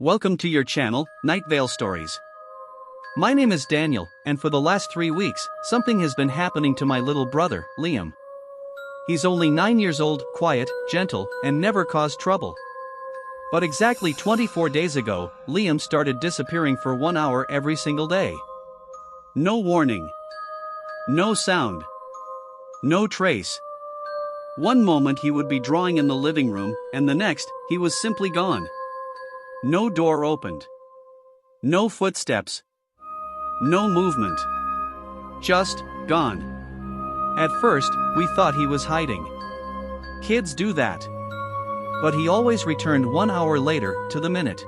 Welcome to your channel, NightVeil Stories. My name is Daniel, and for the last 3 weeks, something has been happening to my little brother, Liam. He's only 9 years old, quiet, gentle, and never caused trouble. But exactly 24 days ago, Liam started disappearing for 1 hour every single day. No warning. No sound. No trace. One moment he would be drawing in the living room, and the next, he was simply gone. No door opened. No footsteps. No movement. Just gone. At first, we thought he was hiding. Kids do that. But he always returned 1 hour later, to the minute.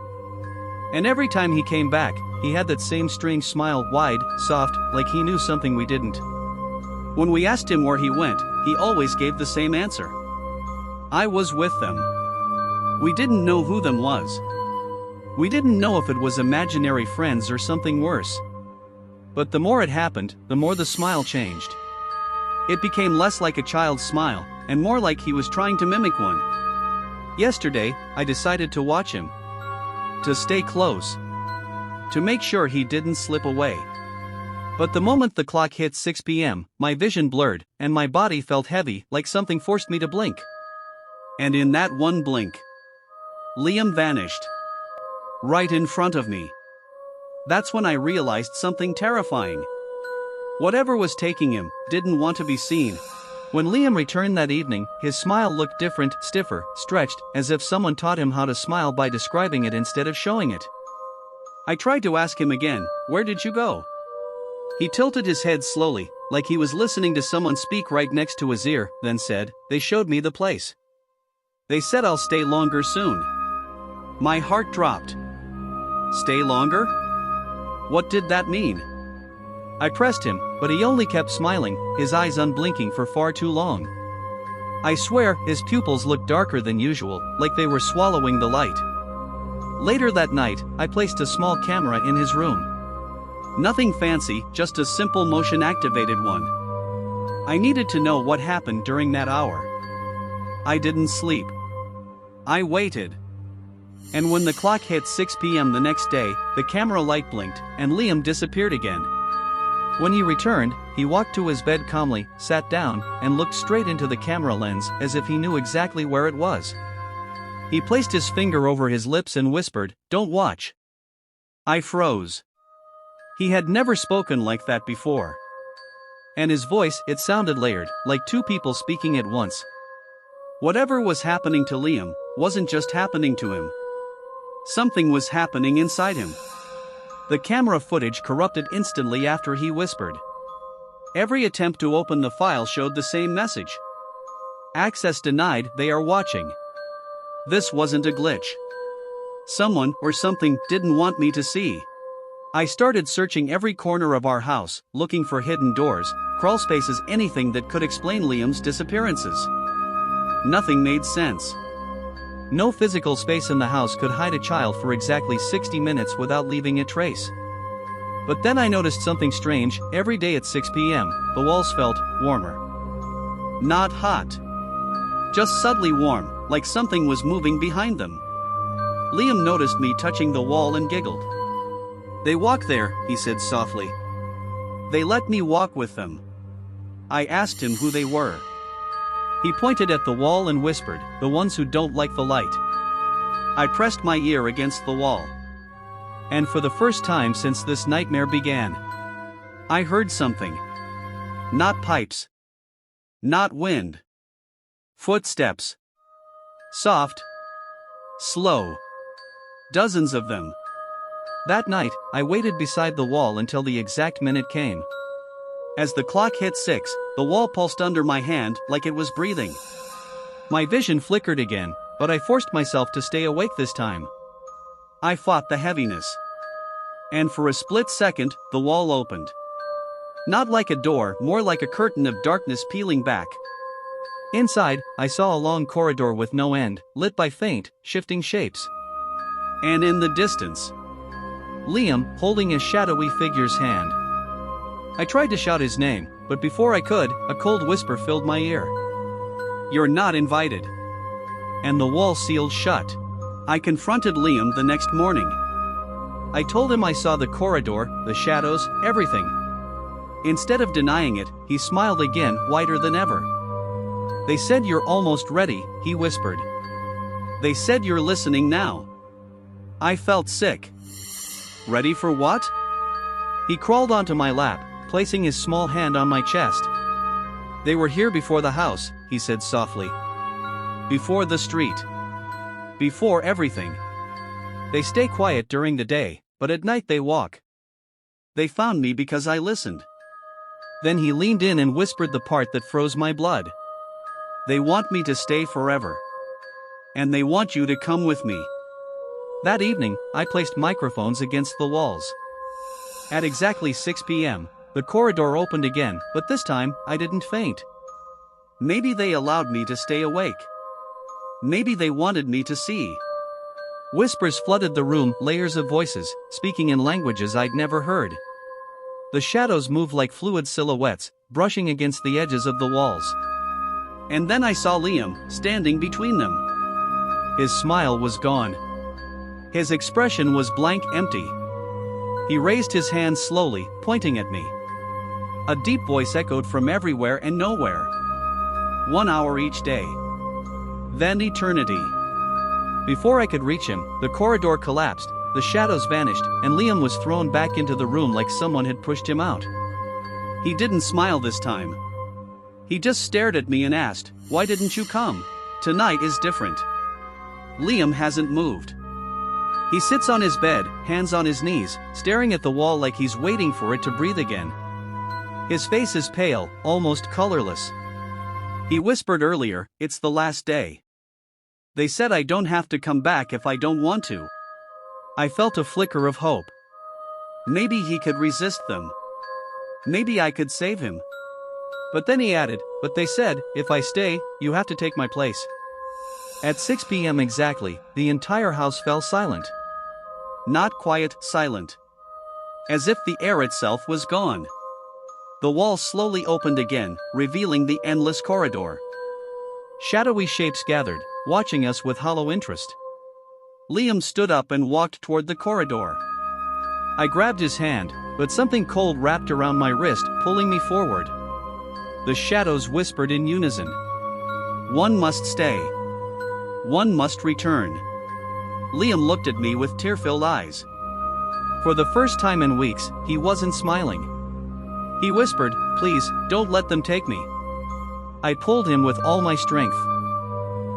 And every time he came back, he had that same strange smile, wide, soft, like he knew something we didn't. When we asked him where he went, he always gave the same answer. I was with them. We didn't know who them was. We didn't know if it was imaginary friends or something worse. But the more it happened, the more the smile changed. It became less like a child's smile, and more like he was trying to mimic one. Yesterday, I decided to watch him. To stay close. To make sure he didn't slip away. But the moment the clock hit 6 p.m., my vision blurred, and my body felt heavy, like something forced me to blink. And in that one blink, Liam vanished. Right in front of me. That's when I realized something terrifying. Whatever was taking him didn't want to be seen. When Liam returned that evening, his smile looked different, stiffer, stretched, as if someone taught him how to smile by describing it instead of showing it. I tried to ask him again, "Where did you go?" He tilted his head slowly, like he was listening to someone speak right next to his ear, then said, "They showed me the place. They said I'll stay longer soon." My heart dropped. Stay longer? What did that mean? I pressed him, but he only kept smiling, his eyes unblinking for far too long. I swear, his pupils looked darker than usual, like they were swallowing the light. Later that night, I placed a small camera in his room. Nothing fancy, just a simple motion-activated one. I needed to know what happened during that hour. I didn't sleep. I waited. And when the clock hit 6 p.m. the next day, the camera light blinked, and Liam disappeared again. When he returned, he walked to his bed calmly, sat down, and looked straight into the camera lens as if he knew exactly where it was. He placed his finger over his lips and whispered, "Don't watch." I froze. He had never spoken like that before. And his voice, it sounded layered, like two people speaking at once. Whatever was happening to Liam wasn't just happening to him. Something was happening inside him. The camera footage corrupted instantly after he whispered. Every attempt to open the file showed the same message. Access denied, they are watching. This wasn't a glitch. Someone or something didn't want me to see. I started searching every corner of our house, looking for hidden doors, crawl spaces, anything that could explain Liam's disappearances. Nothing made sense. No physical space in the house could hide a child for exactly 60 minutes without leaving a trace. But then I noticed something strange. Every day at 6 p.m., the walls felt warmer. Not hot. Just subtly warm, like something was moving behind them. Liam noticed me touching the wall and giggled. "They walk there," he said softly. "They let me walk with them." I asked him who they were. He pointed at the wall and whispered, "The ones who don't like the light." I pressed my ear against the wall. And for the first time since this nightmare began, I heard something. Not pipes. Not wind. Footsteps. Soft. Slow. Dozens of them. That night, I waited beside the wall until the exact minute came. As the clock hit 6, the wall pulsed under my hand like it was breathing. My vision flickered again, but I forced myself to stay awake this time. I fought the heaviness. And for a split second, the wall opened. Not like a door, more like a curtain of darkness peeling back. Inside, I saw a long corridor with no end, lit by faint, shifting shapes. And in the distance, Liam, holding a shadowy figure's hand. I tried to shout his name, but before I could, a cold whisper filled my ear. "You're not invited." And the wall sealed shut. I confronted Liam the next morning. I told him I saw the corridor, the shadows, everything. Instead of denying it, he smiled again, wider than ever. "They said you're almost ready," he whispered. "They said you're listening now." I felt sick. Ready for what? He crawled onto my lap, placing his small hand on my chest. "They were here before the house," he said softly. "Before the street. Before everything. They stay quiet during the day, but at night they walk. They found me because I listened." Then he leaned in and whispered the part that froze my blood. "They want me to stay forever. And they want you to come with me." That evening, I placed microphones against the walls. At exactly 6 p.m., the corridor opened again, but this time, I didn't faint. Maybe they allowed me to stay awake. Maybe they wanted me to see. Whispers flooded the room, layers of voices, speaking in languages I'd never heard. The shadows moved like fluid silhouettes, brushing against the edges of the walls. And then I saw Liam, standing between them. His smile was gone. His expression was blank, empty. He raised his hand slowly, pointing at me. A deep voice echoed from everywhere and nowhere. 1 hour each day. Then eternity. Before I could reach him, the corridor collapsed, the shadows vanished, and Liam was thrown back into the room like someone had pushed him out. He didn't smile this time. He just stared at me and asked, "Why didn't you come? Tonight is different." Liam hasn't moved. He sits on his bed, hands on his knees, staring at the wall like he's waiting for it to breathe again. His face is pale, almost colorless. He whispered earlier, "It's the last day. They said I don't have to come back if I don't want to." I felt a flicker of hope. Maybe he could resist them. Maybe I could save him. But then he added, "But they said, if I stay, you have to take my place." At 6 p.m. exactly, the entire house fell silent. Not quiet, silent. As if the air itself was gone. The wall slowly opened again, revealing the endless corridor. Shadowy shapes gathered, watching us with hollow interest. Liam stood up and walked toward the corridor. I grabbed his hand, but something cold wrapped around my wrist, pulling me forward. The shadows whispered in unison. "One must stay. One must return." Liam looked at me with tear-filled eyes. For the first time in weeks, he wasn't smiling. He whispered, "Please, don't let them take me." I pulled him with all my strength.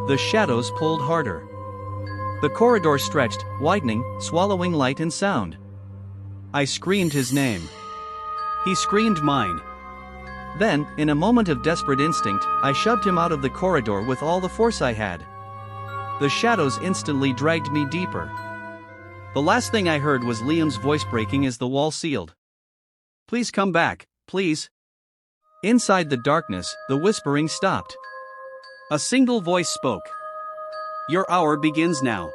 The shadows pulled harder. The corridor stretched, widening, swallowing light and sound. I screamed his name. He screamed mine. Then, in a moment of desperate instinct, I shoved him out of the corridor with all the force I had. The shadows instantly dragged me deeper. The last thing I heard was Liam's voice breaking as the wall sealed. "Please come back, please." Inside the darkness, the whispering stopped. A single voice spoke. "Your hour begins now."